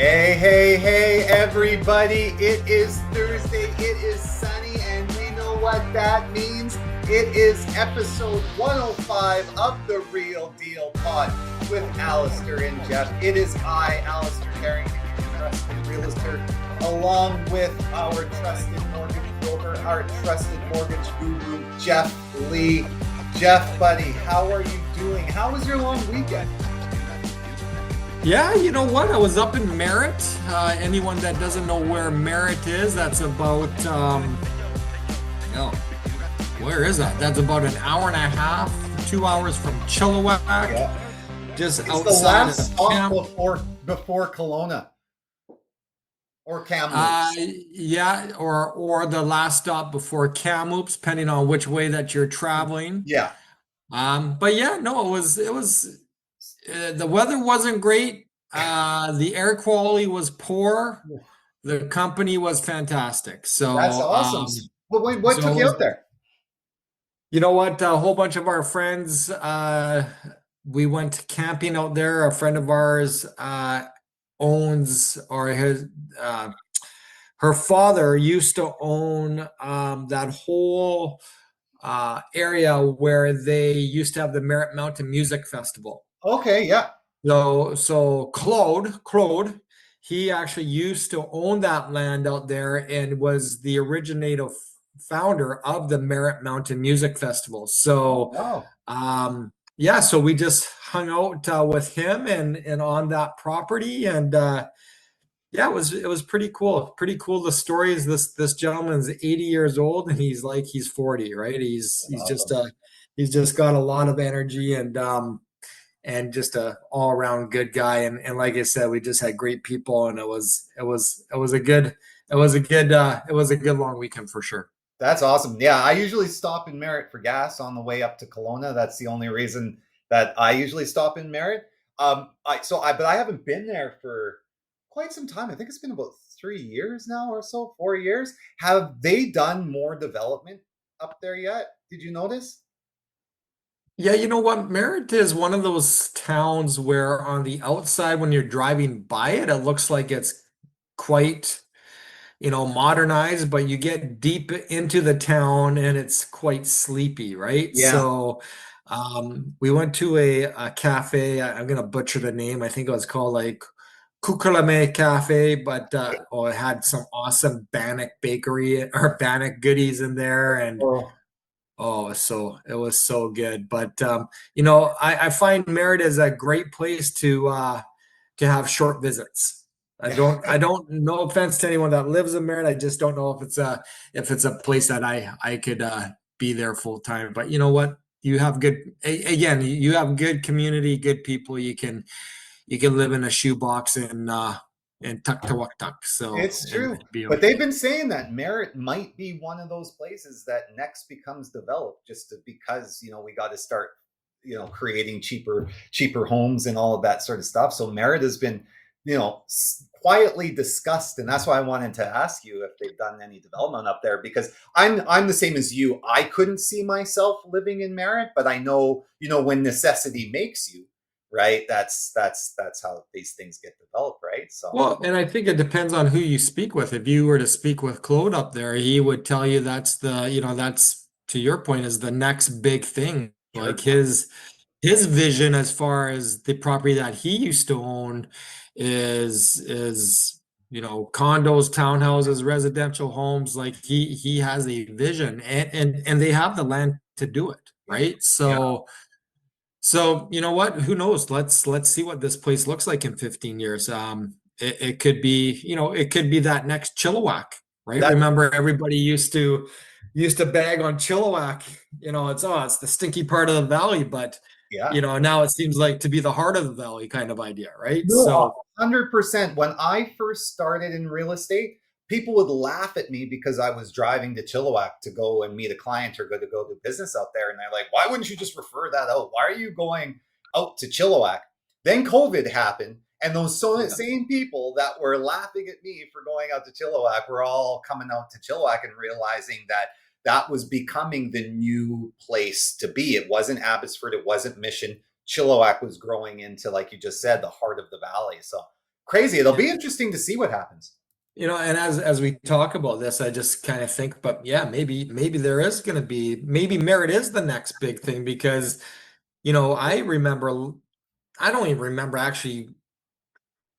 Hey, hey, hey, everybody. It is Thursday. It is sunny, and we know what that means. It is episode 105 of the Real Deal Pod with Allister and Geoff. It is I, Allister Carrington, your trusted realtor, along with our trusted mortgage broker, our trusted mortgage guru, Geoff Lee. Geoff, buddy, how are you doing? How was your long weekend? Yeah, you know what? I was up in Merritt. Anyone that doesn't know where Merritt is, that's about, where is that? That's about an hour and a half, 2 hours from Chilliwack, just It's outside the last of stop camp. before Kelowna or Kamloops. Yeah, or the last stop before Kamloops, depending on which way that you're traveling. Yeah. But yeah, no, it was the weather wasn't great. The air quality was poor. The company was fantastic. That's So, awesome. But wait, what so took it you was, out there? you know what? A whole bunch of our friends, we went camping out there. A friend of ours, owns or his, her father used to own, that whole, area where they used to have the Merritt Mountain Music Festival. Okay, yeah. So Claude, he actually used to own that land out there and was the originator founder of the Merritt Mountain Music Festival. Oh, So, wow. yeah, so we just hung out with him and on that property, and yeah, it was pretty cool. Pretty cool. The story is this gentleman's 80 years old and he's 40, right? Awesome. He's just got a lot of energy and just a all around good guy. And like I said, we just had great people, and it was a good long weekend for sure. That's awesome. Yeah, I usually stop in Merritt for gas on the way up to Kelowna. That's the only reason that I usually stop in Merritt. But I haven't been there for quite some time. I think it's been about 3 years now or so, 4 years. Have they done more development up there yet? Did you notice? Yeah, you know what? Merritt is one of those towns where on the outside, when you're driving by it, it looks like it's quite, modernized, but you get deep into the town and it's quite sleepy, right? Yeah. So, we went to a cafe. I'm gonna butcher the name. I think it was called like Kukulame Cafe, but it had some awesome Bannock bakery or Bannock goodies in there, and Oh, oh, so it was so good. But I find Merritt is a great place to have short visits. I don't, no offense to anyone that lives in Merritt. I just don't know if it's a place that I could be there full time. But you know what? You have again, you have good community, good people. You can live in a shoebox in Tuktoyaktuk. So it's and true. be But they've okay. been saying that Merritt might be one of those places that next becomes developed because, we got to start, creating cheaper homes and all of that sort of stuff. So Merritt has been, quietly discussed. And that's why I wanted to ask you if they've done any development up there, because I'm the same as you. I couldn't see myself living in Merritt, but I know, when necessity makes you, right? That's how these things get developed, right? So Well, and I think it depends on who you speak with. If you were to speak with Claude up there, he would tell you that's to your point is the next big thing. Like sure. his vision as far as the property that he used to own is condos, townhouses, residential homes. Like he has a vision, and they have the land to do it, right? Yeah. So you know what? Who knows? Let's see what this place looks like in 15 years. It could be, it could be that next Chilliwack, right? That Remember, everybody used to bag on Chilliwack. It's the stinky part of the valley, but yeah. now it seems like to be the heart of the valley kind of idea, right? No, So 100%. When I first started in real estate, people would laugh at me because I was driving to Chilliwack to go and meet a client or to go do business out there. And they're like, why wouldn't you just refer that out? Why are you going out to Chilliwack? Then COVID happened. And those yeah, same people that were laughing at me for going out to Chilliwack were all coming out to Chilliwack and realizing that that was becoming the new place to be. It wasn't Abbotsford. It wasn't Mission. Chilliwack was growing into, like you just said, the heart of the valley. So crazy. It'll be interesting to see what happens. And as we talk about this, I just kind of think, but yeah, maybe there is going to be, maybe Merritt is the next big thing because, I don't even remember actually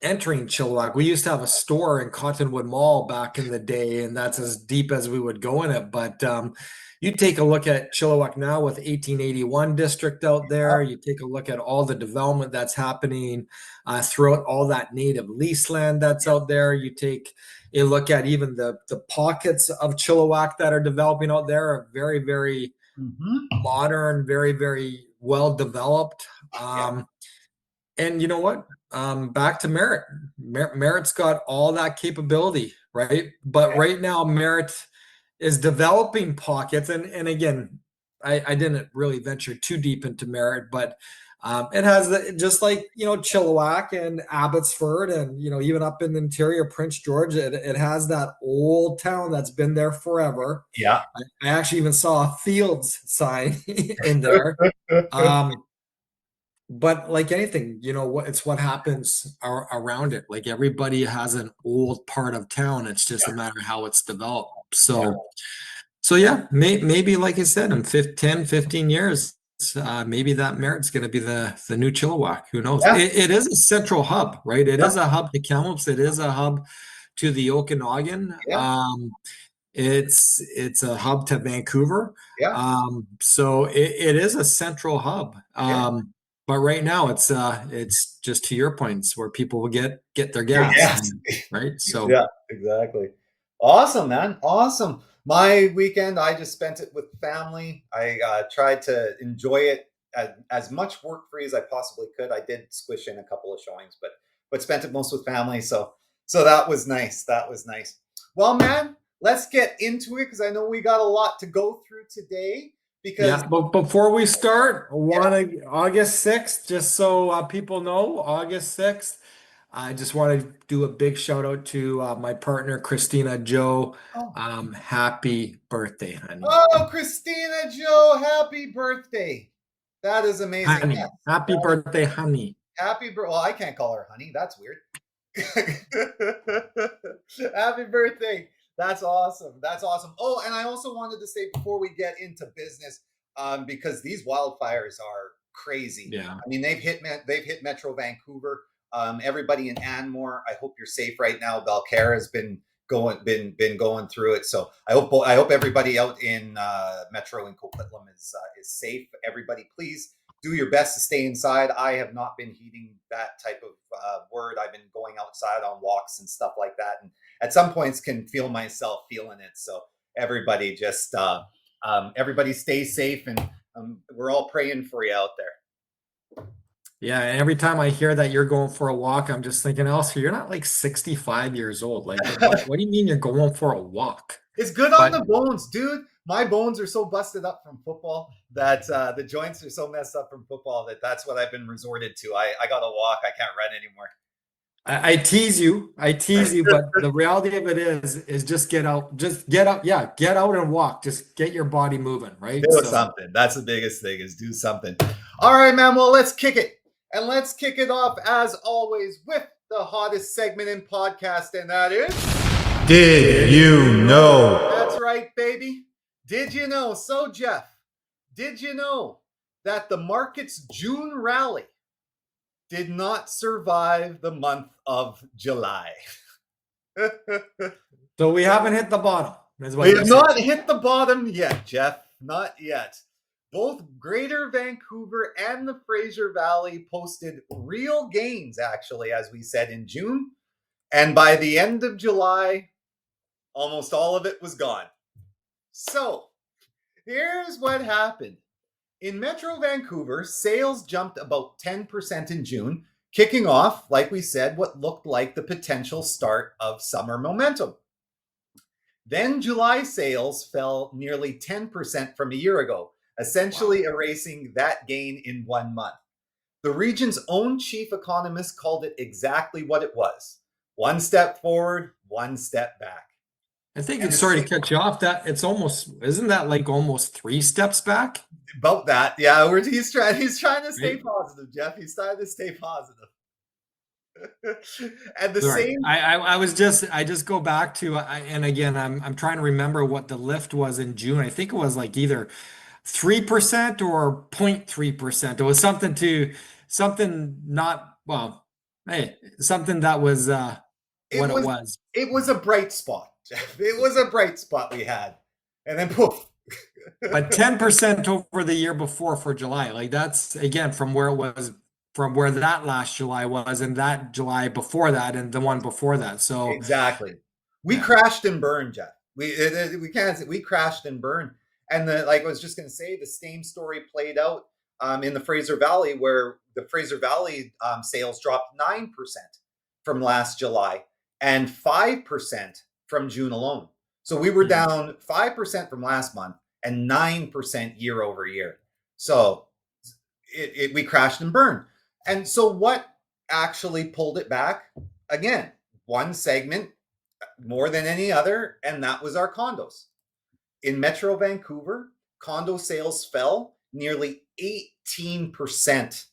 entering Chilliwack. We used to have a store in Cottonwood Mall back in the day, and that's as deep as we would go in it. But you take a look at Chilliwack now with 1881 district out there. You take a look at all the development that's happening throughout all that native lease land that's out there. You take a look at even the pockets of Chilliwack that are developing out there are very, very modern, very, very well developed. And you know what? Back to Merritt. Merritt's got all that capability, right? But right now, Merritt is developing pockets. And again, I didn't really venture too deep into Merritt, but it has just like, Chilliwack and Abbotsford and, even up in the interior, Prince George, it has that old town that's been there forever. Yeah. I actually even saw a Fields sign in there. But like anything, it's what happens around it. Like everybody has an old part of town. It's just a matter of how it's developed. So yeah, maybe like I said, in 10, 15 years, maybe that Merritt's going to be the new Chilliwack. Who knows? Yeah. It is a central hub, right? It is a hub to Kamloops. It is a hub to the Okanagan. It's a hub to Vancouver. So it is a central hub. But right now it's just to your points where people will get their gas, right? So yeah, exactly. Awesome, man. Awesome. My weekend, I just spent it with family. I tried to enjoy it as much work-free as I possibly could. I did squish in a couple of showings, but spent it most with family. So that was nice. That was nice. Well, man, let's get into it because I know we got a lot to go through today. But before we start, August 6th, just so people know, August 6th, I just want to do a big shout out to my partner, Christina Joe. Happy birthday, honey. Oh, Christina Joe, happy birthday. That is amazing. Honey. Yes. Happy birthday, honey. Well, I can't call her honey. That's weird. Happy birthday. That's awesome. That's awesome. Oh, and I also wanted to say before we get into business, because these wildfires are crazy. Yeah. I mean, they've hit Metro Vancouver. Everybody in Anmore, I hope you're safe right now. Belcara has been going through it. So I hope everybody out in Metro and Coquitlam is safe. Everybody, please do your best to stay inside. I have not been heeding that type of word. I've been going outside on walks and stuff like that, and at some points can feel myself feeling it. So everybody just everybody stay safe, and we're all praying for you out there. Yeah, and every time I hear that you're going for a walk, I'm just thinking, Allister, you're not like 65 years old. Like, what do you mean you're going for a walk? It's good on the bones, dude. My bones are so busted up from football that the joints are so messed up from football that's what I've been resorted to. I got to walk. I can't run anymore. I tease you, but the reality of it is just get out. Just get up. Yeah, get out and walk. Just get your body moving, right? Do something. That's the biggest thing, is do something. All right, man. Well, let's kick it. And let's kick it off, as always, with the hottest segment in podcast, and that is... Did you know? That's right, baby. Did you know? So, Geoff, did you know that the market's June rally did not survive the month of July? So we haven't hit the bottom. We have not hit the bottom yet, Geoff. Not yet. Both Greater Vancouver and the Fraser Valley posted real gains, actually, as we said, in June. And by the end of July, almost all of it was gone. So, here's what happened. In Metro Vancouver, sales jumped about 10% in June, kicking off, like we said, what looked like the potential start of summer momentum. Then July sales fell nearly 10% from a year ago, essentially erasing that gain in 1 month. The region's own chief economist called it exactly what it was: one step forward, one step back. I think it's, sorry to cut you off, that it's almost, isn't that like almost 3 steps back? About that, yeah. He's trying to stay positive, Geoff. He's trying to stay positive. And the Sorry, same, I just go back to and again I'm trying to remember what the lift was in June. I think it was like either 3% or 0.3%. It was something not well, hey, something that was it what it was was. it was a bright spot, Jeff. It was a bright spot we had. And then poof. But 10% over the year before for July. Like that's again from where it was from where that last July was and that July before that and the one before that. So Exactly. We yeah. crashed and burned, Jeff. We can't say we crashed and burned. And the like I was just going to say, the same story played out in the Fraser Valley, where the Fraser Valley sales dropped 9% from last July and 5% from June alone. So we were Mhm. down 5% from last month and 9% year over year. So we crashed and burned. And so what actually pulled it back? Again, one segment more than any other, and that was our condos. In Metro Vancouver, condo sales fell nearly 18%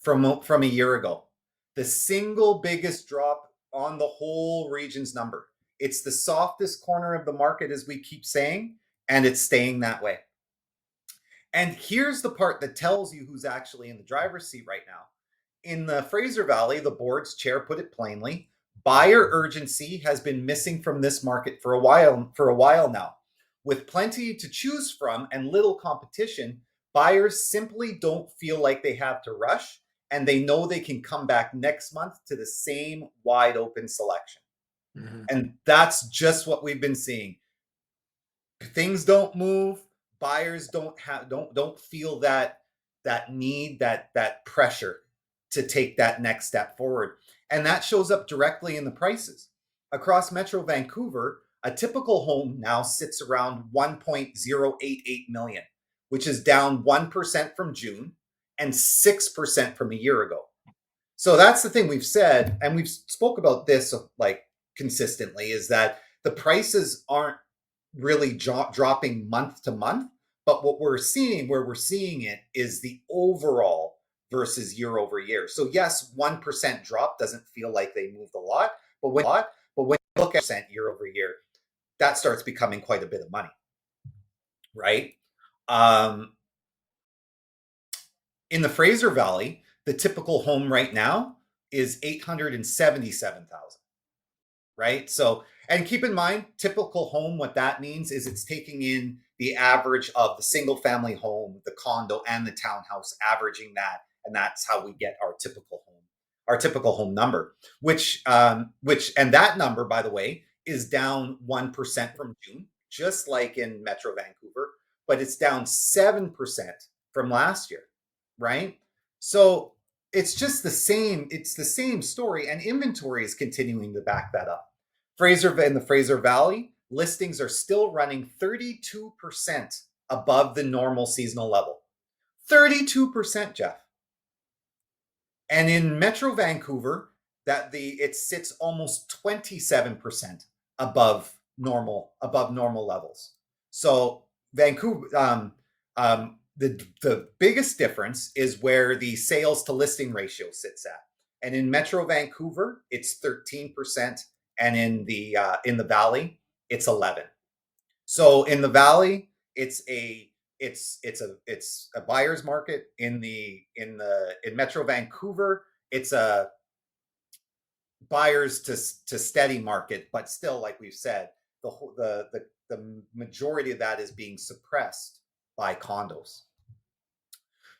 from a year ago. The single biggest drop on the whole region's number. It's the softest corner of the market, as we keep saying, and it's staying that way. And here's the part that tells you who's actually in the driver's seat right now. In the Fraser Valley, the board's chair put it plainly, buyer urgency has been missing from this market for a while now. With plenty to choose from and little competition, buyers simply don't feel like they have to rush, and they know they can come back next month to the same wide open selection. Mhm. And that's just what we've been seeing. Things don't move, buyers don't feel that need, that pressure to take that next step forward. And that shows up directly in the prices. Across Metro Vancouver, a typical home now sits around 1.088 million, which is down 1% from June and 6% from a year ago. So that's the thing we've said, and we've spoke about this like consistently, is that the prices aren't really dropping month to month, but what we're seeing, where we're seeing it, is the overall versus year over year. So yes, 1% drop doesn't feel like they moved a lot, but when you look at percent year over year, that starts becoming quite a bit of money, right? Um, in the Fraser Valley, the typical home right now is 877,000, right? So, and keep in mind, typical home, what that means is it's taking in the average of the single family home, the condo, and the townhouse, averaging that. And that's how we get our typical home number, and that number, by the way, is down 1% from June, just like in Metro Vancouver, but it's down 7% from last year, right? So it's the same story, and inventory is continuing to back that up. In the Fraser Valley, listings are still running 32% above the normal seasonal level. 32%, Jeff. And in Metro Vancouver, it sits almost 27% above normal levels. So Vancouver, the biggest difference is where the sales to listing ratio sits at. And in Metro Vancouver, it's 13%, and in the Valley, it's 11. So in the Valley, it's a buyer's market. In Metro Vancouver, it's a buyers to steady market, but still, like we've said, the majority of that is being suppressed by condos.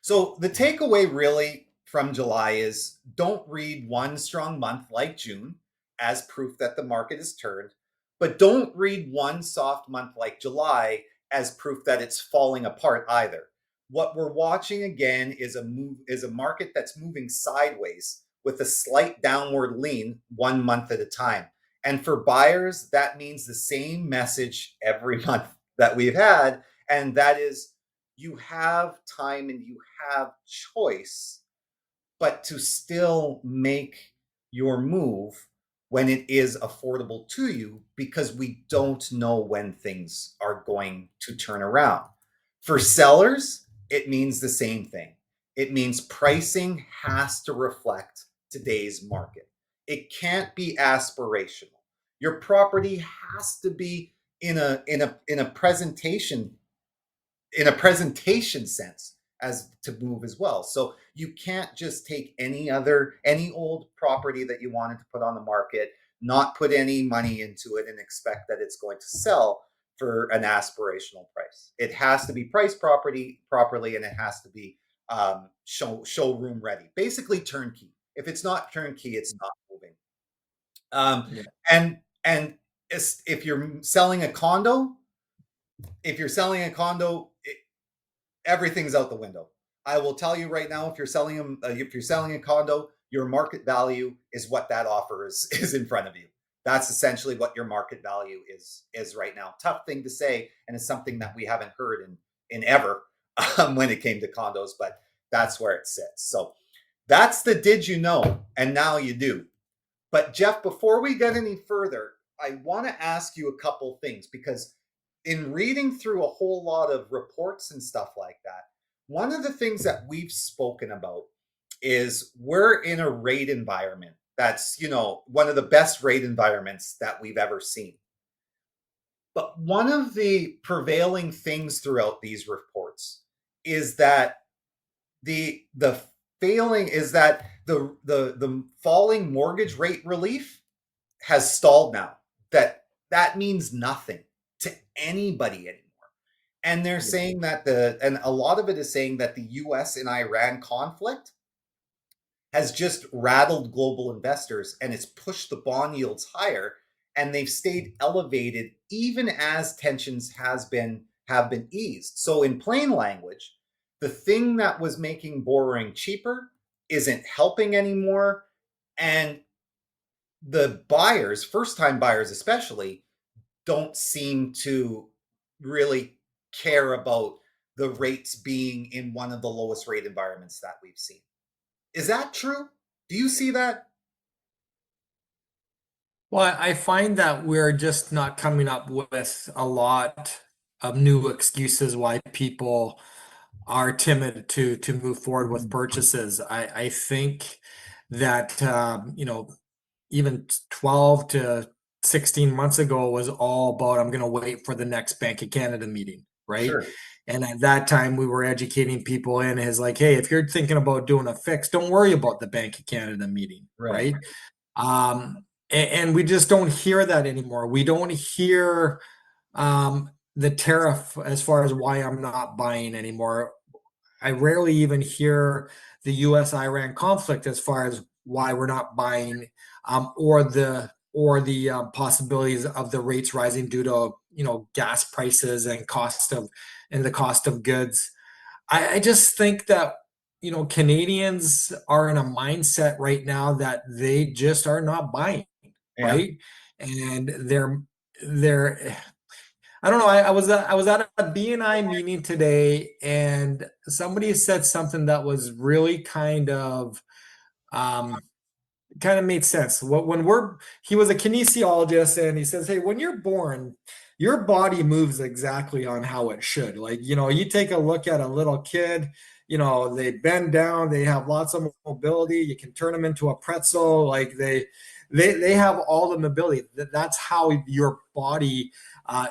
So the takeaway really from July is, don't read one strong month like June as proof that the market is turned, but don't read one soft month like July as proof that it's falling apart either. What we're watching again is a market that's moving sideways with a slight downward lean 1 month at a time. And for buyers, that means the same message every month that we've had, and that is, you have time and you have choice, but to still make your move when it is affordable to you, because we don't know when things are going to turn around. For sellers, it means the same thing. It means pricing has to reflect today's market. It can't be aspirational. Your property has to be in a presentation sense as to move as well. So you can't just take any old property that you wanted to put on the market, not put any money into it and expect that it's going to sell for an aspirational price. It has to be priced properly, and it has to be showroom ready, basically turnkey. If it's not turnkey, it's not moving. Um, Yeah. and if you're selling a condo, everything's out the window. I will tell you right now, if you're selling a condo, your market value is what that offer is in front of you. That's essentially what your market value is right now. Tough thing to say, and it's something that we haven't heard in ever when it came to condos, but that's where it sits. So that's the did you know, and now you do. But Geoff, before we get any further, I want to ask you a couple things, because in reading through a whole lot of reports and stuff like that, one of the things that we've spoken about is we're in a rate environment that's, one of the best rate environments that we've ever seen. But one of the prevailing things throughout these reports is that the failing is that the falling mortgage rate relief has stalled now. That means nothing to anybody anymore. And they're saying that and a lot of it is saying that the US and Iran conflict has just rattled global investors, and it's pushed the bond yields higher, and they've stayed elevated even as tensions have been eased. So in plain language, the thing that was making borrowing cheaper isn't helping anymore, and the buyers, first time buyers especially, don't seem to really care about the rates being in one of the lowest rate environments that we've seen. Is that true? Do you see that? Well, I find that we're just not coming up with a lot of new excuses why people are timid to move forward with purchases. I think that even 12 to 16 months ago was all about I'm going to wait for the next Bank of Canada meeting, right? Sure. And at that time, we were educating people in is like, hey, if you're thinking about doing a fix, don't worry about the Bank of Canada meeting, Right. right? And we just don't hear that anymore. We don't hear the tariff as far as why I'm not buying anymore. I rarely even hear the U.S.-Iran conflict as far as why we're not buying, or the possibilities of the rates rising due to gas prices and the cost of goods. I just think that Canadians are in a mindset right now that they just are not buying, Yeah. right? And they're I don't know. I was at a BNI meeting today, and somebody said something that was really um, kind of made sense. He was a kinesiologist, and he says, "Hey, when you're born, your body moves exactly on how it should. Like, you take a look at a little kid, they bend down, they have lots of mobility. You can turn them into a pretzel. Like they have all the mobility. That's how your body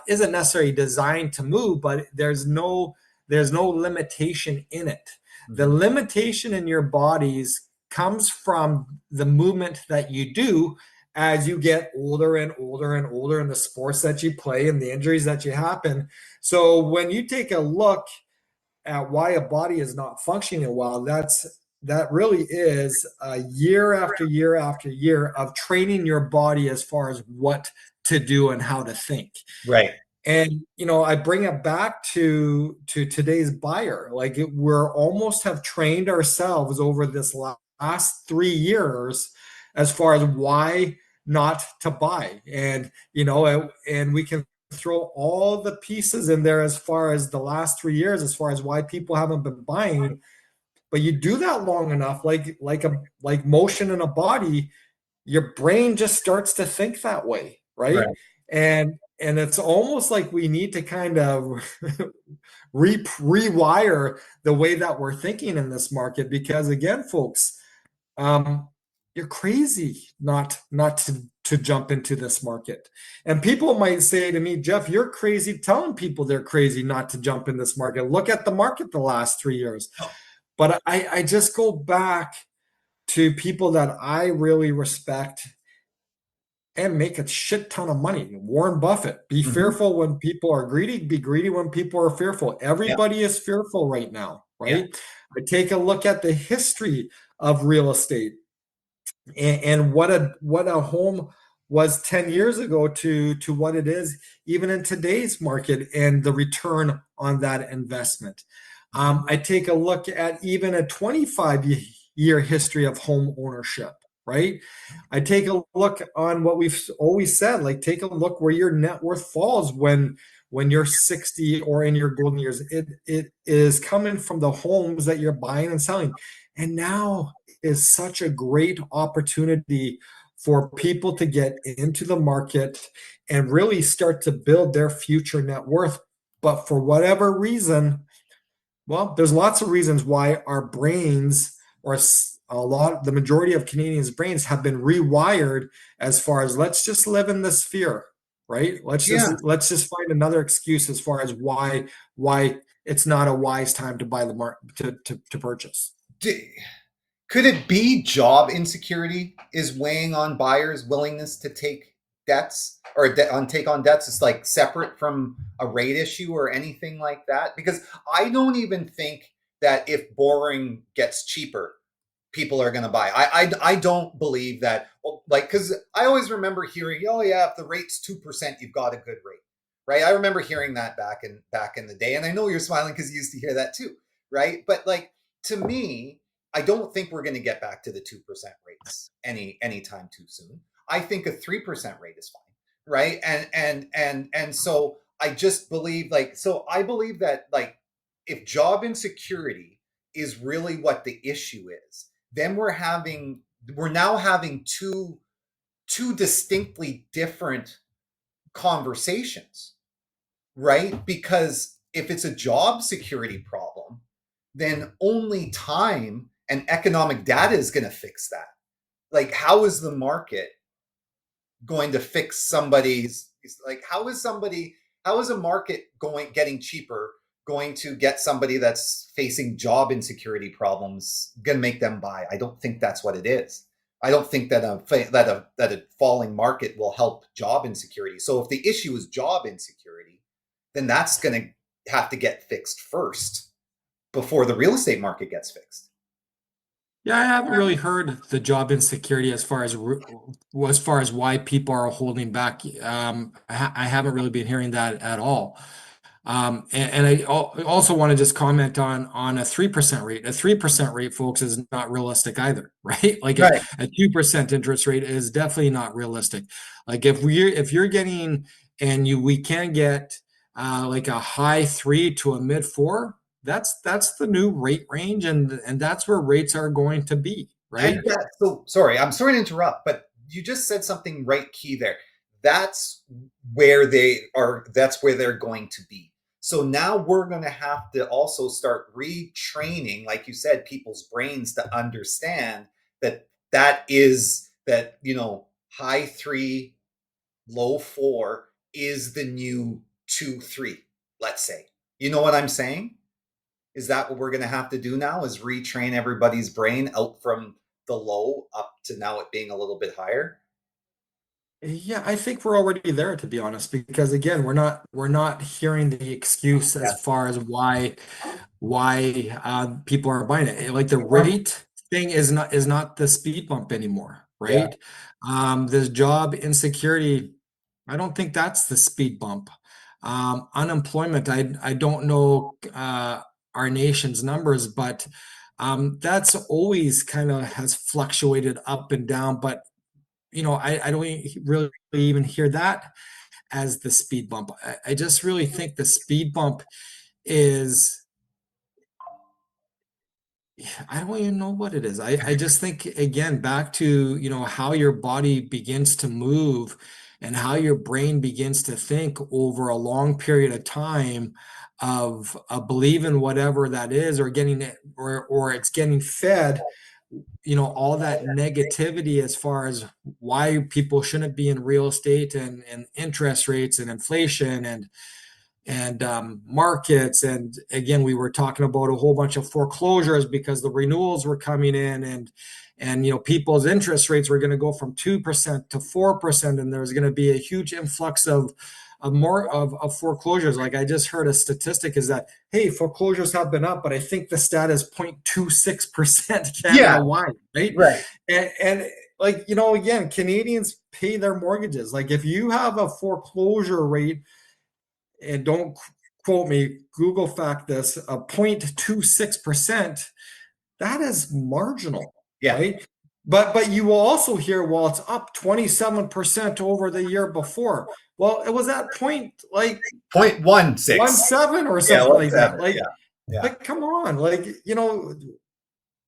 isn't necessarily designed to move, but there's no limitation in it. The Mhm. limitation in your bodies comes from the movement that you do as you get older and older and older in the sports that you play and the injuries that you happen. So when you take a look at why a body is not functioning well, that really is year after year after year of training your body as far as what to do and how to think. Right. And I bring it back to today's buyer. Like we're almost have trained ourselves over this last 3 years as far as why not to buy. And we can throw all the pieces in there as far as the last 3 years, as far as why people haven't been buying. But you do that long enough, like motion in a body, your brain just starts to think that way, right? Right. And it's almost like we need to kind of rewire the way that we're thinking in this market, because again, folks, um, you're crazy not to jump into this market. And people might say to me, Geoff, you're crazy telling people they're crazy not to jump in this market. Look at the market the last 3 years. But I just go back to people that I really respect and make a shit ton of money. Warren Buffett, be Mhm. fearful when people are greedy, be greedy when people are fearful. Yeah. Everybody is fearful right now, Yeah. right? I take a look at the history of real estate and what a home was 10 years ago to what it is even in today's market and the return on that investment. I take a look at even a 25-year history of home ownership, right? I take a look on what we've always said, like take a look where your net worth falls when you're 60 or in your golden years. It is coming from the homes that you're buying and selling. And now is such a great opportunity for people to get into the market and really start to build their future net worth. But for whatever reason, well, there's lots of reasons why our brains, or the majority of Canadians' brains, have been rewired as far as let's just live in this fear, right? Yeah. Let's just find another excuse as far as why it's not a wise time to buy the market to purchase. Could it be job insecurity is weighing on buyers' willingness to take debts or take on debts? It's like separate from a rate issue or anything like that. Because I don't even think that if borrowing gets cheaper, people are going to buy. I don't believe that. Like, because I always remember hearing, oh yeah, if the rate's 2%, you've got a good rate, right? I remember hearing that back in the day, and I know you're smiling because you used to hear that too, right? But like to me, I don't think we're going to get back to the 2% rates anytime too soon. I think a 3% rate is fine, right? And so I just believe I believe that like if job insecurity is really what the issue is, then we're now having two distinctly different conversations, right? Because if it's a job security problem, then only time and economic data is going to fix that. Like, how is the market going to fix somebody's, like, how is a market getting cheaper going to get somebody that's facing job insecurity problems, going to make them buy? I don't think that's what it is. I don't think that a falling market will help job insecurity. So if the issue is job insecurity, then that's going to have to get fixed first before the real estate market gets fixed. Yeah, I haven't really heard the job insecurity as far as why people are holding back. I haven't really been hearing that at all. And I also want to just comment on a 3% rate. A 3% rate, folks, is not realistic either, right? Like Right. a 2% interest rate is definitely not realistic. Like if you're getting and we can get like a high 3 to a mid 4, that's the new rate range, and that's where rates are going to be, And right? yeah, so sorry, I'm sorry to interrupt, but you just said something right key there. That's that's where they're going to be. So now we're going to have to also start retraining, like you said, people's brains to understand that high 3, low 4 is the new 2, 3, let's say. You know what I'm saying? Is that what we're going to have to do now, is retrain everybody's brain out from the low up to now it being a little bit higher? Yeah, I think we're already there, to be honest, because again, we're not hearing the excuse Yeah. as far as why people are buying it. Like the rate thing is not the speed bump anymore, Yeah. right? This job insecurity, I don't think that's the speed bump. Unemployment, I don't know our nation's numbers, but that's always kind of has fluctuated up and down. But I don't really even hear that as the speed bump. I just really think the speed bump is, I don't even know what it is. I just think again back to how your body begins to move and how your brain begins to think over a long period of time of believing whatever that is, or getting it, or it's getting fed all that negativity as far as why people shouldn't be in real estate, and interest rates and inflation and markets. And again, we were talking about a whole bunch of foreclosures because the renewals were coming in, and people's interest rates were going to go from 2% to 4%, and there's going to be a huge influx of foreclosures. Like I just heard a statistic is that, hey, foreclosures have been up, but I think the stat is 0.26% Yeah, Canada-wide, right? right. And like, again, Canadians pay their mortgages. Like if you have a foreclosure rate, and don't quote me, Google fact this, a 0.26%, that is marginal, Yeah. right? But you will also hear, well, it's up 27% over the year before. Well, it was at point like 0.16. 17 or Yeah, something like that. whatever. Like, Yeah. Yeah. like, come on, like,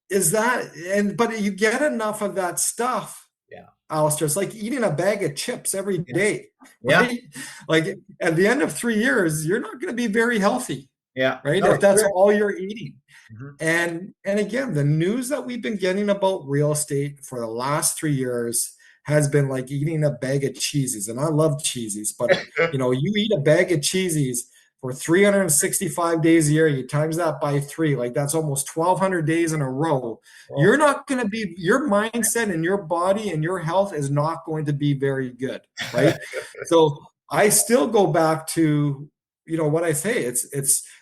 is that, but you get enough of that stuff, Yeah. Allister. It's like eating a bag of chips every Yeah. day, Yeah. right? Like at the end of 3 years, you're not going to be very healthy, Yeah. right? No, If that's sure. all you're eating. Mhm. And again, the news that we've been getting about real estate for the last 3 years has been like eating a bag of cheeses. And I love cheeses, but you eat a bag of cheeses for 365 days a year, you times that by 3, like that's almost 1,200 days in a row. Oh, You're not going to be, your mindset and your body and your health is not going to be very good, right? So I still go back to, what I say,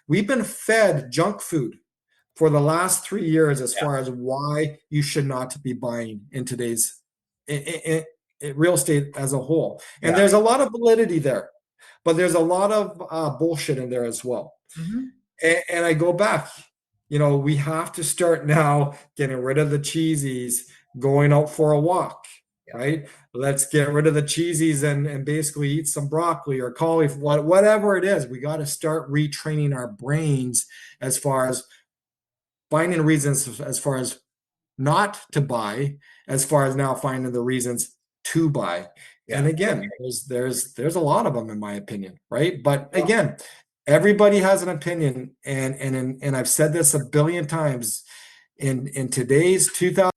we've been fed junk food for the last 3 years as yeah. far as why you should not be buying in today's real estate as a whole. And Yeah. there's a lot of validity there, but there's a lot of bullshit in there as well. Mhm. And I go back, we have to start now getting rid of the cheesies, going out for a walk, Yeah. right? Let's get rid of the cheesies and basically eat some broccoli or cauliflower, whatever it is. We got to start retraining our brains as far as finding reasons as far as not to buy, as far as now finding the reasons to buy. Yeah. And again, there's a lot of them in my opinion, right? But Well, again, everybody has an opinion, and I've said this a billion times in today's 2000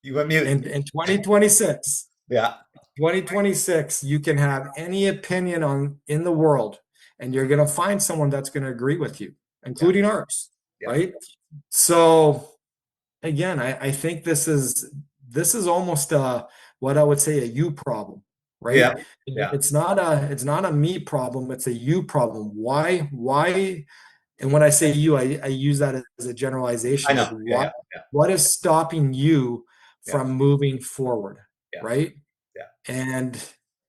you went mute. in 2026. Yeah. 2026, you can have any opinion on in the world, and you're going to find someone that's going to agree with you, Yeah. including ours, Yeah. right? So again, I think this is almost what I would say a you problem, Yeah. right? Yeah. It's not a me problem, it's a you problem. Why? And when I say you, I use that as a I generalization. Like know. Yeah. Yeah. Yeah. what is stopping you Yeah. from moving forward, Yeah. right? Yeah.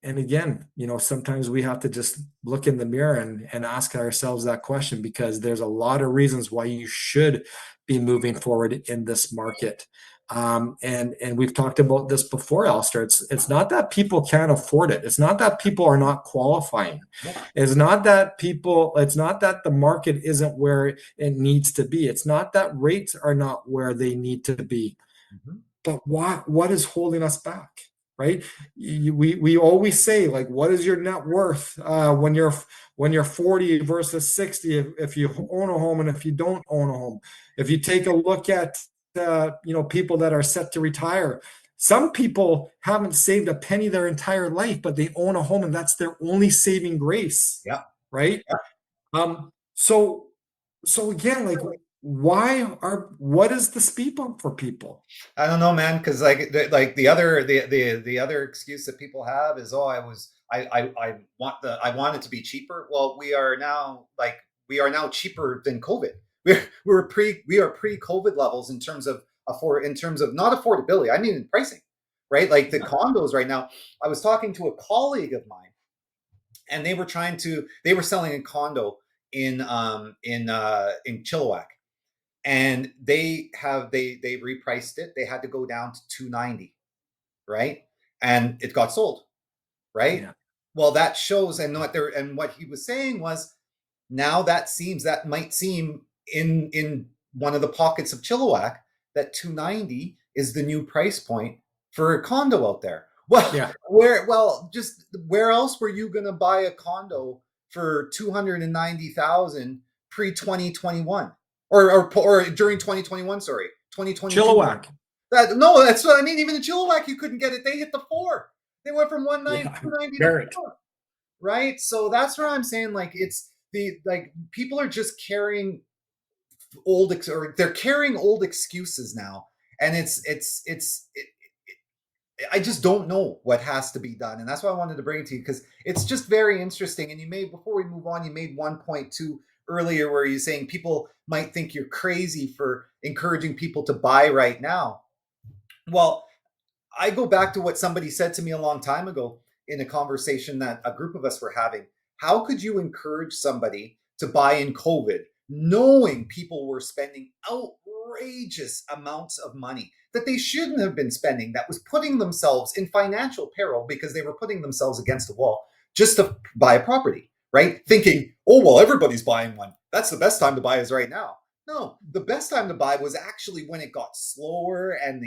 And again, sometimes we have to just look in the mirror and ask ourselves that question, because there's a lot of reasons why you should be moving forward in this market. And we've talked about this before, Alistair. It's not that people can't afford it. It's not that people are not qualifying. Nope. It's not that the market isn't where it needs to be. It's not that rates are not where they need to be. Mhm. But what is holding us back, right? We always say, like, what is your net worth when you're 40 versus 60, if you own a home and if you don't own a home. If you take a look at people that are set to retire, some people haven't saved a penny their entire life, but they own a home and that's their only saving grace, Yeah. right? Yeah. So again, like, what is the speed bump for people? I don't know, man, because like the other excuse that people have is, oh, I want it to be cheaper. Well, we are now cheaper than COVID. We are pre-COVID levels in terms of not affordability. I mean in pricing, right? Like the condos right now. I was talking to a colleague of mine, and they were selling a condo in Chilliwack, and they repriced it. They had to go down to 290, right? And it got sold, right? Yeah. Well, that shows, and what he was saying was, now that might seem in one of the pockets of Chilliwack, that 290 is the new price point for a condo out there. Well, Yeah. just where else were you going to buy a condo for 290,000 pre 2021? or during 2021. Sorry, 2022. Chilliwack. No, that's what I mean. Even in Chilliwack, you couldn't get it. They hit the four. They went from Yeah, 290 to Barrett. 4. Right. So that's where I'm saying, like, it's the like people are just carrying or they're carrying old excuses now, and I just don't know what has to be done, and that's why I wanted to bring it to you, because it's just very interesting. And you made, before we move on, you made one point too earlier where you're saying people might think you're crazy for encouraging people to buy right now. Well, I go back to what somebody said to me a long time ago in a conversation that a group of us were having. How could you encourage somebody to buy in COVID, knowing people were spending outrageous amounts of money that they shouldn't have been spending, that was putting themselves in financial peril because they were putting themselves against a wall just to buy a property, right? Thinking, oh, well, everybody's buying one. That's the best time to buy is right now. No, the best time to buy was actually when it got slower and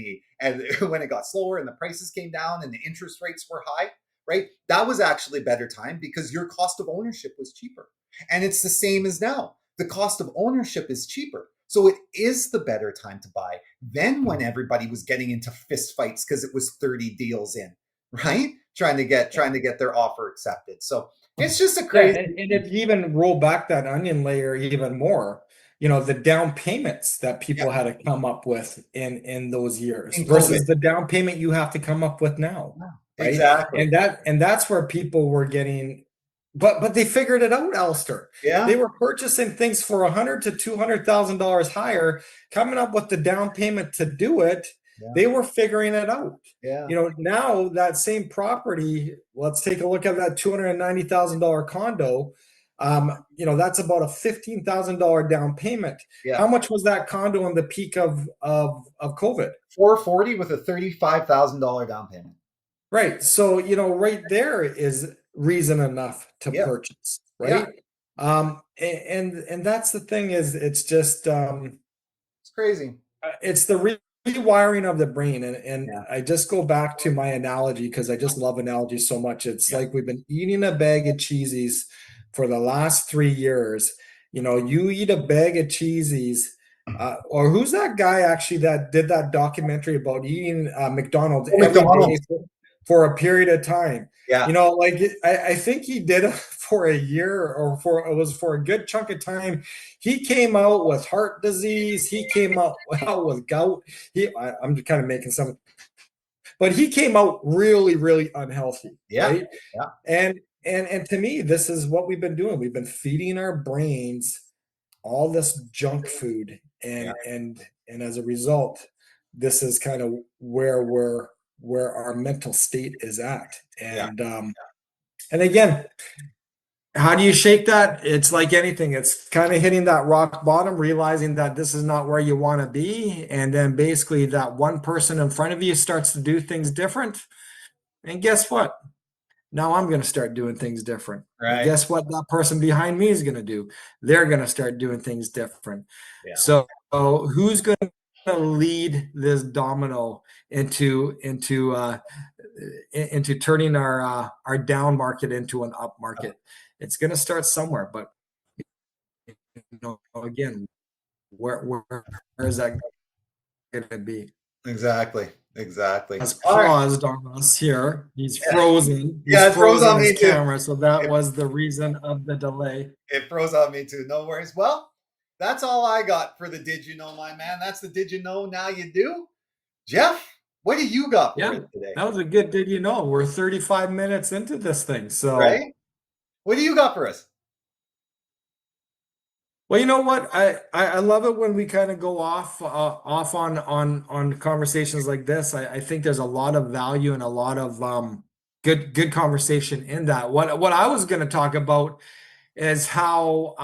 when it got slower and the prices came down and the interest rates were high, right? That was actually a better time because your cost of ownership was cheaper. And it's the same as now. The cost of ownership is cheaper. So it is the better time to buy than when everybody was getting into fist fights because it was 30 deals in, right? Trying to get their offer accepted. So it's just a crazy. And if you even roll back that onion layer even more, the down payments that people had to come up with in those years In versus COVID. the down payment you have to come up with now, right? Exactly. And that's where people were getting, but they figured it out, Allister. Yeah. They were purchasing things for $100,000 to $200,000 higher, coming up with the down payment to do it. Yeah. They were figuring it out. Yeah. Now that same property, let's take a look at that $290,000 condo. That's about a $15,000 down payment. Yeah. How much was that condo in the peak of COVID? $440 with a $35,000 down payment. Right. So, right there is reason enough to purchase, right? Yeah. And that's the thing, is it's just it's crazy. It's the rewiring of the brain. And I just go back to my analogy because I just love analogies so much. It's like we've been eating a bag of cheesies for the last 3 years. You eat a bag of cheesies, or who's that guy actually that did that documentary about eating McDonald's every day for a period of time? Yeah. I think he did it for a year, or it was for a good chunk of time. He came out with heart disease. He came out with gout. I'm kind of making some, but he came out really, really unhealthy. Yeah. Right. Yeah. And to me, this is what we've been doing. We've been feeding our brains all this junk food, and as a result, this is kind of where our mental state is at. And again, how do you shake that? It's like anything. It's kind of hitting that rock bottom, realizing that this is not where you want to be. And then basically that one person in front of you starts to do things different. And guess what? Now I'm going to start doing things different. Right. And guess what that person behind me is going to do? They're going to start doing things different. Yeah. So who's going to lead this domino into turning our down market into an up market? It's going to start somewhere, but again, where is that going to be? Exactly. Has paused on us here. He's frozen. It froze on his me too. Camera, so that was the reason of the delay. It froze on me too. No worries. Well, that's all I got for the Did You Know, my man. That's the Did You Know, Now You Do. Jeff, what do you got for us today? That was a good Did You Know. We're 35 minutes into this thing. So, right? What do you got for us? Well, you know what? I love it when we kind of go off on conversations like this. I think there's a lot of value and a lot of good conversation in that. What I was going to talk about is how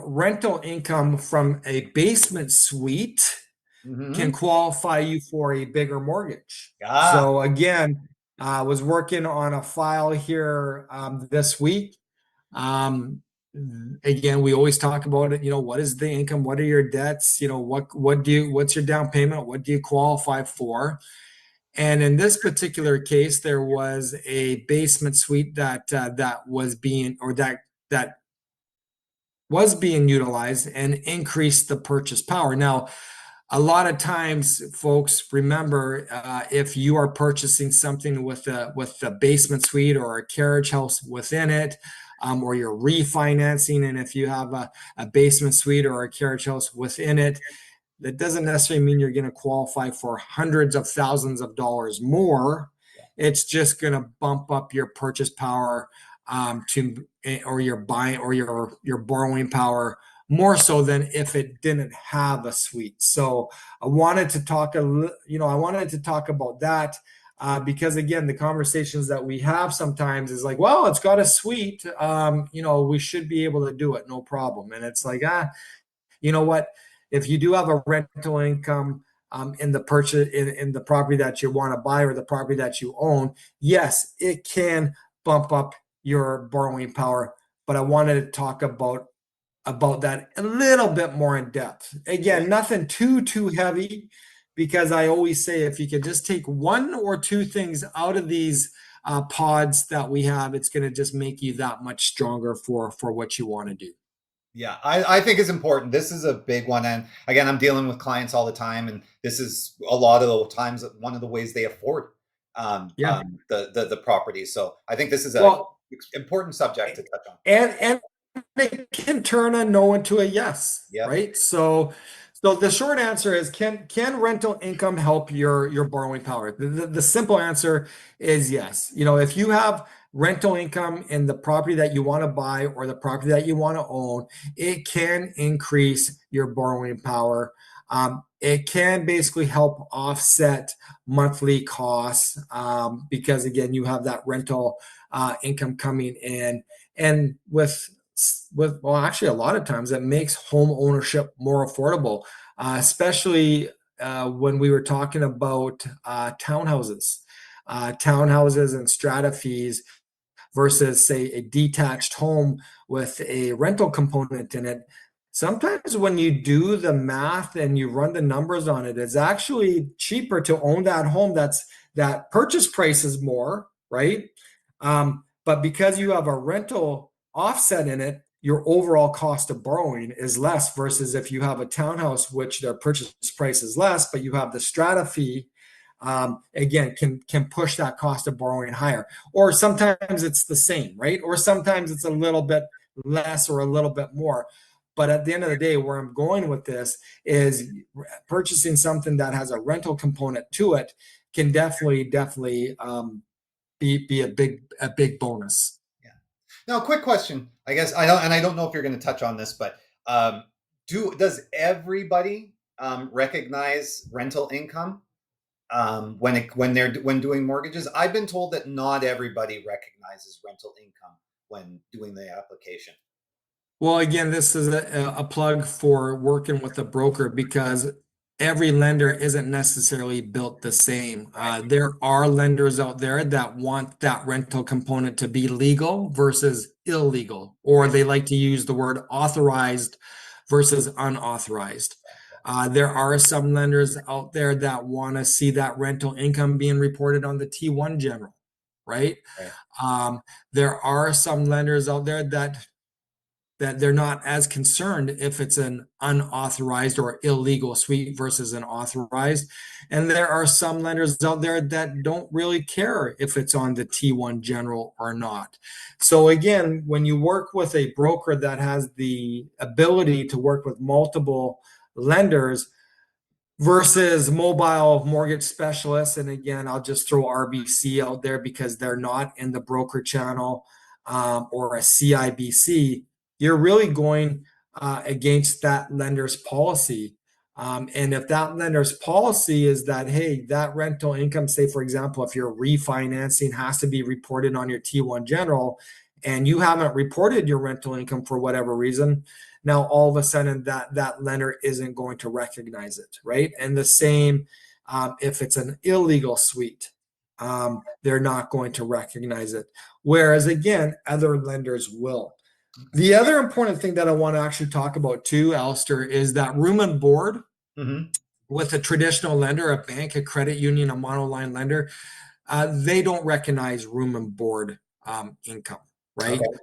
rental income from a basement suite can qualify you for a bigger mortgage. So again, I was working on a file here this week. Again, we always talk about it. What is the income? What are your debts? What's your down payment? What do you qualify for? And in this particular case, there was a basement suite that was was being utilized and increase the purchase power. Now, a lot of times, folks, remember, if you are purchasing something with a basement suite or a carriage house within it, or you're refinancing, and if you have a basement suite or a carriage house within it, that doesn't necessarily mean you're going to qualify for hundreds of thousands of dollars more. It's just going to bump up your purchase power, or your buying or your borrowing power more so than if it didn't have a suite. So I wanted to talk about that, because again, the conversations that we have sometimes is like, well, it's got a suite, we should be able to do it, no problem. And it's like, you know what? If you do have a rental income, in the purchase in the property that you want to buy or the property that you own, yes, it can bump up your borrowing power. But I wanted to talk about that a little bit more in depth. Again, nothing too heavy, because I always say if you can just take one or two things out of these pods that we have, it's going to just make you that much stronger for what you want to do. Yeah, I think it's important. This is a big one. And again, I'm dealing with clients all the time. And this is a lot of the times one of the ways they afford Yeah. The property. So I think this is a Well, important subject to touch on. and it can turn a no into a yes, Yep. right? So the short answer is, can rental income help your borrowing power? The simple answer is yes. If you have rental income in the property that you want to buy or the property that you want to own, it can increase your borrowing power. It can basically help offset monthly costs, because again, you have that rental income coming in, and well, actually, a lot of times that makes home ownership more affordable, especially when we were talking about townhouses and strata fees versus, say, a detached home with a rental component in it. Sometimes when you do the math and you run the numbers on it, it's actually cheaper to own that home. That purchase price is more, right? But because you have a rental offset in it, your overall cost of borrowing is less, versus if you have a townhouse, which their purchase price is less, but you have the strata fee, again, can push that cost of borrowing higher. Or sometimes it's the same, right? Or sometimes it's a little bit less or a little bit more. But at the end of the day, where I'm going with this is purchasing something that has a rental component to it can definitely be a big bonus. Yeah. Now, quick question. I guess I don't know if you're going to touch on this, but does everybody recognize rental income when doing mortgages? I've been told that not everybody recognizes rental income when doing the application. Well, again, this is a plug for working with a broker, because every lender isn't necessarily built the same. There are lenders out there that want that rental component to be legal versus illegal, or they like to use the word authorized versus unauthorized. There are some lenders out there that want to see that rental income being reported on the T1 general, right? Right. There are some lenders out there that they're not as concerned if it's an unauthorized or illegal suite versus an authorized. And there are some lenders out there that don't really care if it's on the T1 general or not. So again, when you work with a broker that has the ability to work with multiple lenders versus mobile mortgage specialists, and again, I'll just throw RBC out there because they're not in the broker channel, or a CIBC, you're really going against that lender's policy. And if that lender's policy is that, hey, that rental income, say, for example, if you're refinancing, has to be reported on your T1 general, and you haven't reported your rental income for whatever reason, now all of a sudden that lender isn't going to recognize it, right? And the same, if it's an illegal suite, they're not going to recognize it. Whereas again, other lenders will. The other important thing that I want to actually talk about too, Allister, is that room and board with a traditional lender, a bank, a credit union, a monoline lender, they don't recognize room and board income, right? Okay.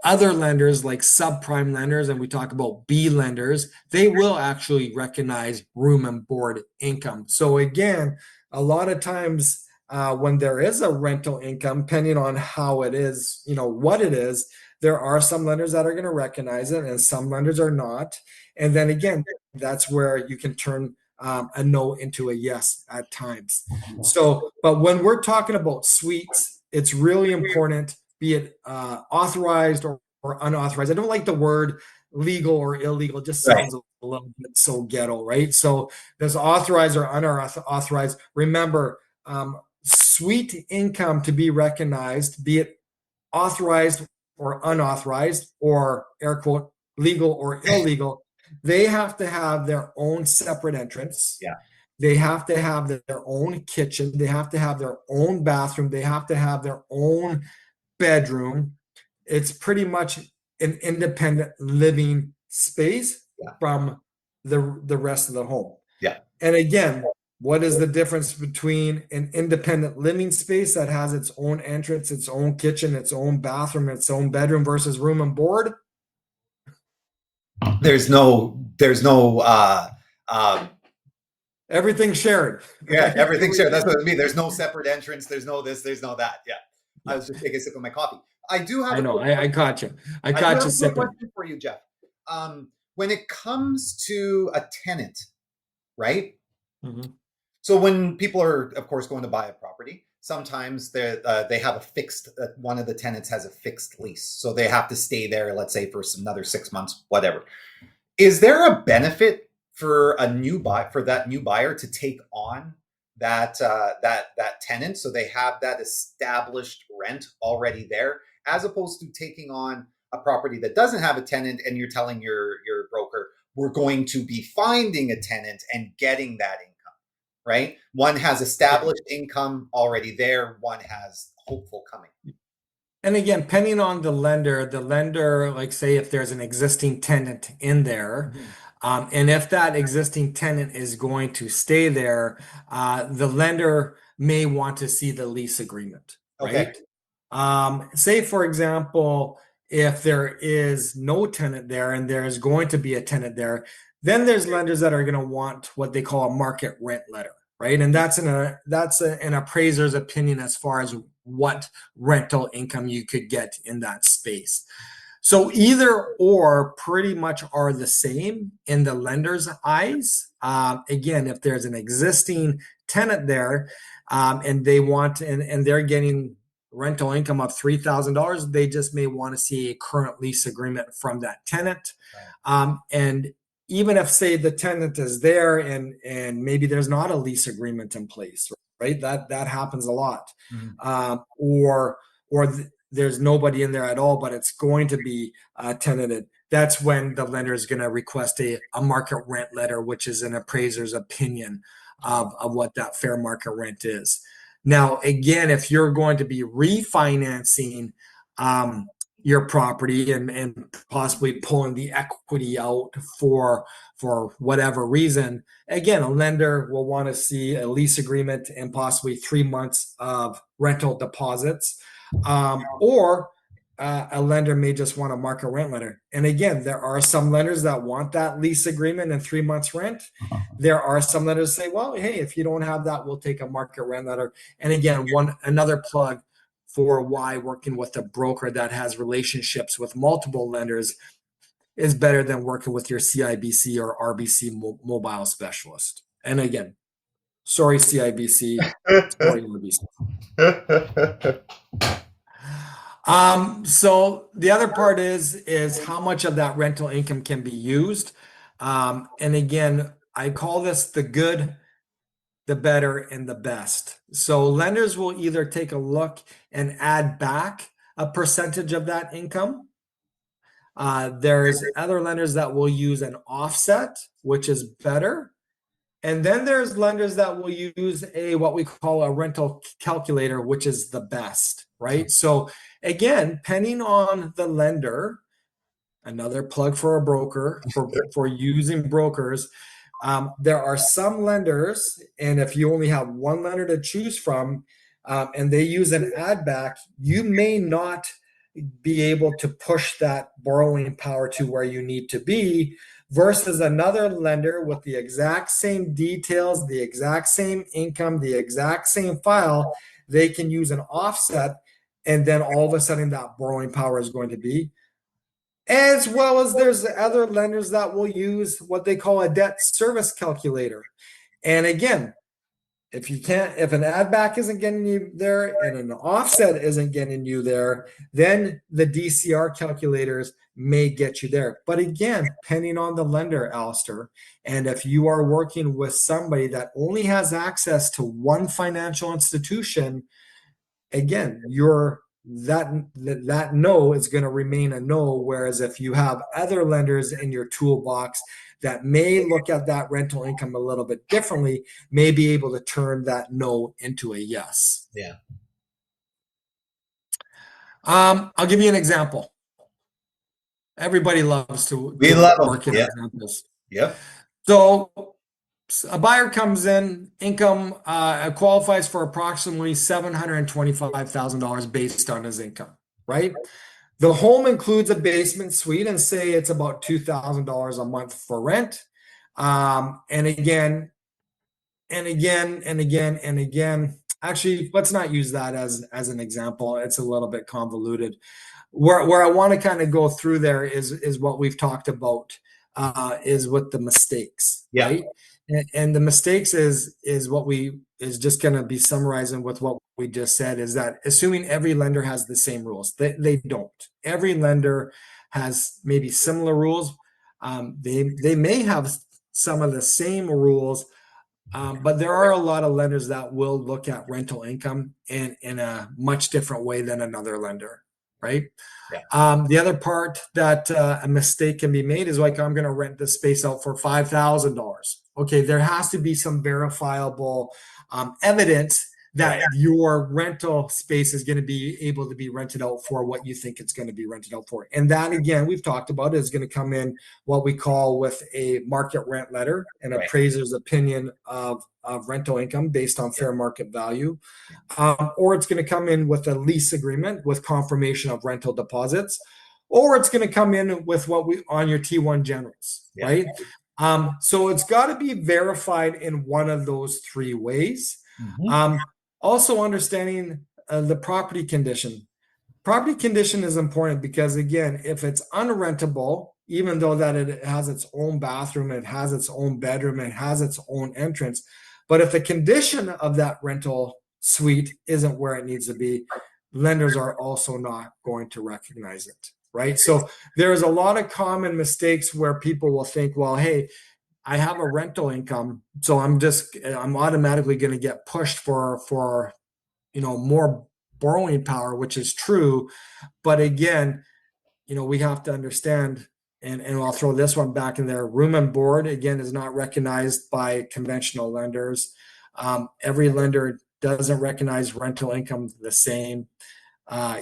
Other lenders like subprime lenders, and we talk about B lenders, they will actually recognize room and board income. So again, a lot of times when there is a rental income, depending on how it is, what it is, there are some lenders that are going to recognize it and some lenders are not. And then again, that's where you can turn a no into a yes at times. So, but when we're talking about suites, it's really important, be it authorized or unauthorized. I don't like the word legal or illegal. It just sounds a little bit so ghetto, right? So there's authorized or unauthorized. Remember, suite income to be recognized, be it authorized or unauthorized, or air quote, legal or illegal, they have to have their own separate entrance. Yeah. They have to have their own kitchen. They have to have their own bathroom. They have to have their own bedroom. It's pretty much an independent living space from the rest of the home. Yeah. And again, what is the difference between an independent living space that has its own entrance, its own kitchen, its own bathroom, its own bedroom versus room and board? There's no everything's shared. Yeah, everything's shared. That's what I mean. There's no separate entrance. There's no this. There's no that. Yeah. I was just taking a sip of my coffee. I do have. I know. I caught you. I caught you sipping. Question for you, Geoff. When it comes to a tenant, right? Mm-hmm. So when people are, of course, going to buy a property, sometimes they have a fixed. One of the tenants has a fixed lease, so they have to stay there. Let's say for another 6 months, whatever. Is there a benefit for that new buyer to take on that tenant, so they have that established rent already there, as opposed to taking on a property that doesn't have a tenant and you're telling your broker, we're going to be finding a tenant and getting that income, right? One has established income already there, one has hopeful coming. And again, depending on the lender, like say if there's an existing tenant in there, and if that existing tenant is going to stay there, the lender may want to see the lease agreement, right? Okay. Say for example, if there is no tenant there and there is going to be a tenant there, then there's lenders that are going to want what they call a market rent letter, right? And that's an appraiser's opinion as far as what rental income you could get in that space. So either or pretty much are the same in the lender's eyes. Again, if there's an existing tenant there and they want and they're getting rental income of $3,000, they just may want to see a current lease agreement from that tenant. And even if say the tenant is there and maybe there's not a lease agreement in place, right? That happens a lot. Or there's nobody in there at all, but it's going to be tenanted. That's when the lender is going to request a market rent letter, which is an appraiser's opinion of what that fair market rent is. Now, again, if you're going to be refinancing your property and possibly pulling the equity out for whatever reason, again, a lender will want to see a lease agreement and possibly 3 months of rental deposits, or a lender may just want a market rent letter. And again, there are some lenders that want that lease agreement and 3 months rent. There are some lenders say, well, hey, if you don't have that, we'll take a market rent letter. And again, another plug for why working with a broker that has relationships with multiple lenders is better than working with your CIBC or RBC mobile specialist. And again, sorry, CIBC, sorry, RBC. So the other part is how much of that rental income can be used. And again, I call this the good, the better, and the best. So lenders will either take a look and add back a percentage of that income. There's other lenders that will use an offset, which is better. And then there's lenders that will use what we call a rental calculator, which is the best, right? So again, depending on the lender, another plug for a broker, for using brokers, there are some lenders, and if you only have one lender to choose from, and they use an add back, you may not be able to push that borrowing power to where you need to be, versus another lender with the exact same details, the exact same income, the exact same file. They can use an offset, and then all of a sudden that borrowing power is going to be. As well as there's other lenders that will use what they call a debt service calculator. And again, if an add back isn't getting you there and an offset isn't getting you there, then the DCR calculators may get you there. But again, depending on the lender, Allister, and if you are working with somebody that only has access to one financial institution, again, that no is going to remain a no. Whereas if you have other lenders in your toolbox that may look at that rental income a little bit differently, may be able to turn that no into a yes. Yeah. I'll give you an example. Everybody loves to We love them. market Yeah. examples. Yep. So a buyer comes in, income qualifies for approximately $725,000 based on his income, right? The home includes a basement suite, and say it's about $2,000 a month for rent. And again, actually, let's not use that as an example. It's a little bit convoluted. Where I want to kind of go through there is what we've talked about, is with the mistakes, Yeah. right? And the mistakes is just going to be summarizing with what we just said, is that assuming every lender has the same rules. They don't. Every lender has maybe similar rules. They may have some of the same rules, but there are a lot of lenders that will look at rental income in a much different way than another lender, right? Yeah. The other part that a mistake can be made is like, I'm going to rent this space out for $5,000. Okay, there has to be some verifiable evidence that your rental space is going to be able to be rented out for what you think it's going to be rented out for. And that, again, we've talked about, is going to come in what we call with a market rent letter, an appraiser's opinion of rental income based on fair market value. Or it's going to come in with a lease agreement with confirmation of rental deposits, or it's going to come in with what we on your T1 generals, right? So it's got to be verified in one of those three ways. Mm-hmm. Also understanding the property condition. Property condition is important because, again, if it's unrentable, even though that it has its own bathroom, it has its own bedroom, it has its own entrance, but if the condition of that rental suite isn't where it needs to be, lenders are also not going to recognize it, right? So there's a lot of common mistakes where people will think, well, hey, I have a rental income, so I'm automatically going to get pushed for more borrowing power, which is true. But again, we have to understand, and I'll throw this one back in there. Room and board, again, is not recognized by conventional lenders. Every lender doesn't recognize rental income the same.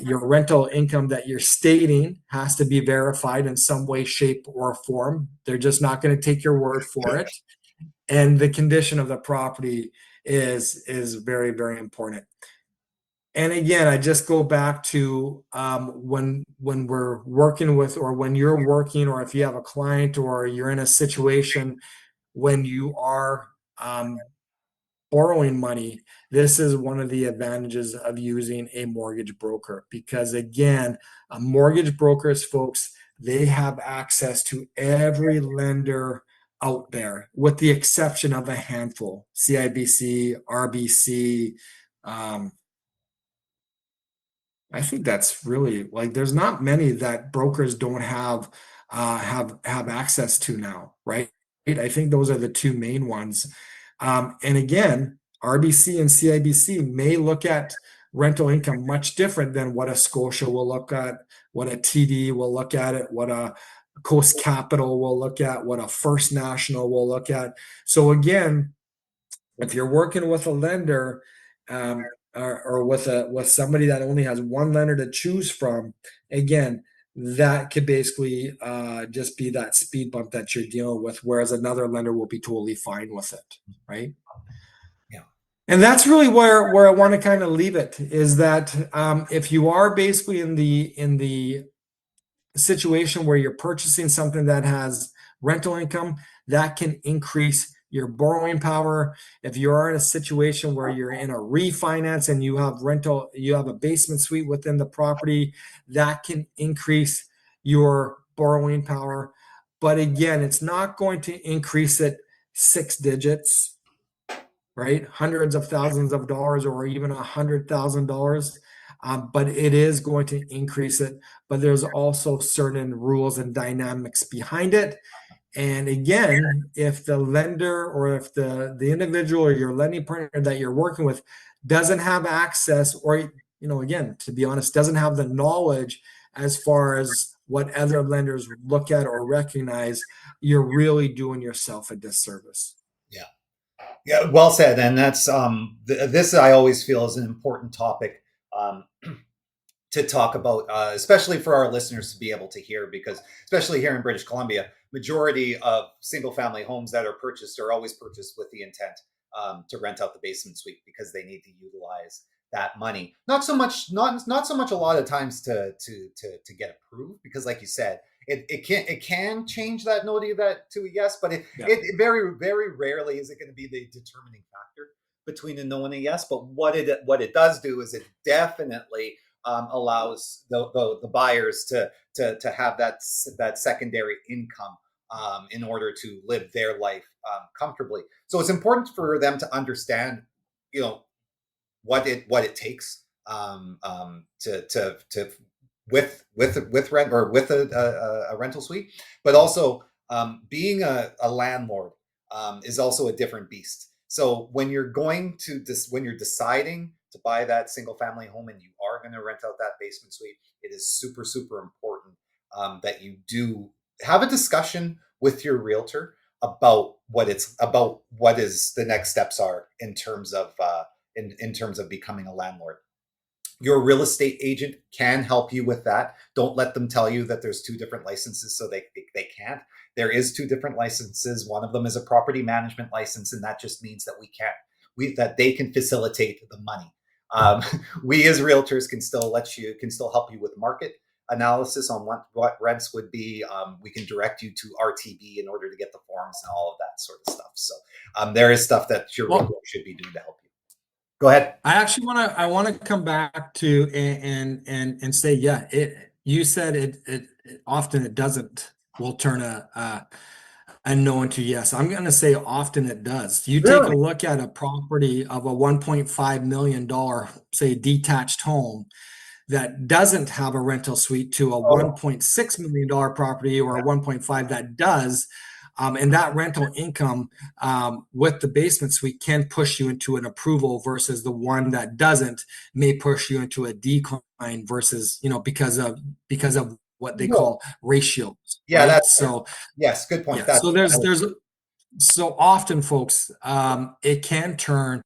Your rental income that you're stating has to be verified in some way, shape, or form. They're just not going to take your word for it. And the condition of the property is very, very important. And again, I just go back to when we're working with, or when you're working, or if you have a client, or you're in a situation when you are borrowing money, this is one of the advantages of using a mortgage broker, because again, mortgage brokers, folks, they have access to every lender out there, with the exception of a handful: CIBC, RBC. I think that's really, like, there's not many that brokers don't have access to now, right? I think those are the two main ones. And again, RBC and CIBC may look at rental income much different than what a Scotia will look at, what a TD will look at it, what a Coast Capital will look at, what a First National will look at. So again, if you're working with a lender, or with somebody that only has one lender to choose from, again, that could basically just be that speed bump that you're dealing with, whereas another lender will be totally fine with it, right? Yeah. And that's really where I want to kind of leave it, is that if you are basically in the situation where you're purchasing something that has rental income, that can increase your borrowing power. If you are in a situation where you're in a refinance and you have rental, you have a basement suite within the property, that can increase your borrowing power. But again, it's not going to increase it six digits, right? Hundreds of thousands of dollars or even $100,000. But it is going to increase it. But there's also certain rules and dynamics behind it. And again, if the lender or if the individual or your lending partner that you're working with doesn't have access, or again, to be honest, doesn't have the knowledge as far as what other lenders look at or recognize, you're really doing yourself a disservice. Yeah. Yeah, well said. And that's this I always feel is an important topic um, to talk about, especially for our listeners to be able to hear, because especially here in British Columbia, majority of single family homes that are purchased are always purchased with the intent to rent out the basement suite because they need to utilize that money. Not so much a lot of times to get approved, because like you said, it can change that no to that to a yes, but Yeah. it very rarely is it going to be the determining factor between a no and a yes. But what it does do is it definitely allows the buyers to have that secondary income in order to live their life comfortably. So it's important for them to understand, you know, what it takes to with rent or with a rental suite, but also being a landlord is also a different beast. So when you're deciding to buy that single family home and you are going to rent out that basement suite, it is super important that you do have a discussion with your realtor about what is the next steps are in terms of becoming a landlord. Your real estate agent can help you with that. Don't let them tell you that there's two different licenses, so they can't. There is two different licenses. One of them is a property management license, and that just means that they can facilitate the money. Um, we as realtors can still help you with market analysis on what rents would be. We can direct you to RTB in order to get the forms and all of that sort of stuff. So there is stuff that your realtor Well, should be doing to help you. Go ahead. I want to come back to and say, yeah, you said it often it doesn't will turn a no into yes. I'm going to say often it does. You take a Really? look at a property of a $1.5 million, say, detached home that doesn't have a rental suite to a Oh, $1.6 million property or a 1.5 that does. And that rental income with the basement suite can push you into an approval versus the one that doesn't may push you into a decline versus, because of what they no. call ratios, Yeah, right? that's fair. So Yes, good point. yeah, so That is, there's so often, folks, it can turn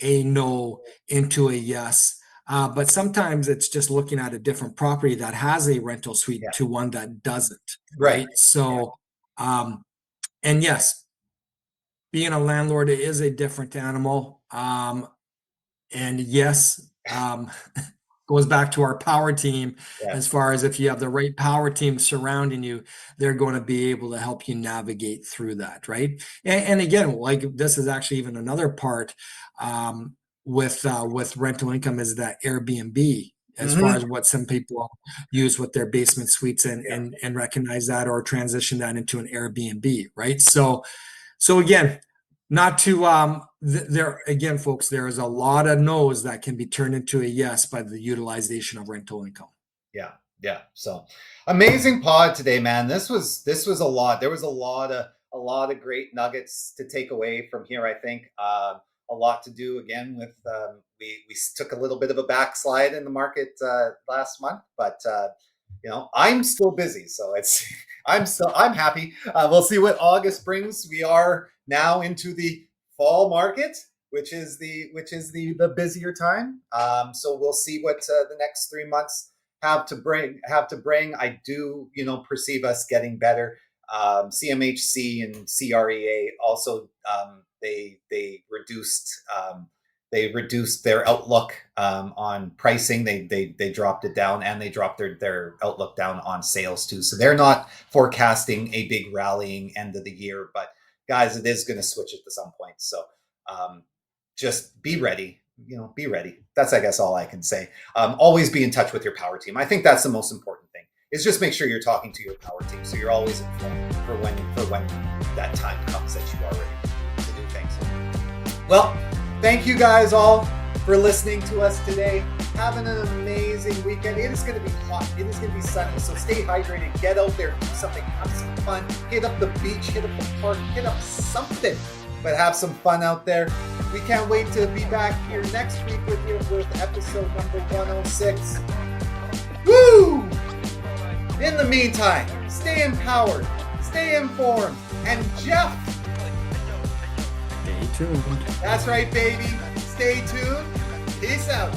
a no into a yes. But sometimes it's just looking at a different property that has a rental suite yeah, to one that doesn't, right. right? So, and yes, being a landlord is a different animal. And yes, goes back to our power team. As Yes. far as if you have the right power team surrounding you, they're going to be able to help you navigate through that, right? And again, like this is actually even another part um, with rental income is that Airbnb. As far Hmm. as what some people use with their basement suites and Yeah. and recognize that or transition that into an Airbnb, right? So again, not to there again, folks, there is a lot of no's that can be turned into a yes by the utilization of rental income. Yeah. Yeah. So amazing pod today, man. This was a lot. There was a lot of great nuggets to take away from here. I think a lot to do again with we took a little bit of a backslide in the market last month, but I'm still busy, so it's I'm happy. We'll see what August brings. We are now into the fall market, which is the busier time. So we'll see what the next 3 months have to bring. I do perceive us getting better. CMHC and CREA also they reduced their outlook on pricing. They dropped it down, and they dropped their outlook down on sales too. So they're not forecasting a big rallying end of the year, but guys, it is going to switch at some point. So just be ready. Be ready. That's, I guess, all I can say. Always be in touch with your power team. I think that's the most important thing, is just make sure you're talking to your power team, so you're always informed for when that time comes that you are ready to do things. Well, thank you guys all for listening to us today. Having an amazing weekend. It is going to be hot. It is going to be sunny. So stay hydrated. Get out there. Do something. Have some fun. Hit up the beach. Hit up the park. Hit up something. But have some fun out there. We can't wait to be back here next week with you with episode number 106. Woo! In the meantime, stay empowered. Stay informed. And Geoff, stay tuned. That's right, baby. Stay tuned. Peace out.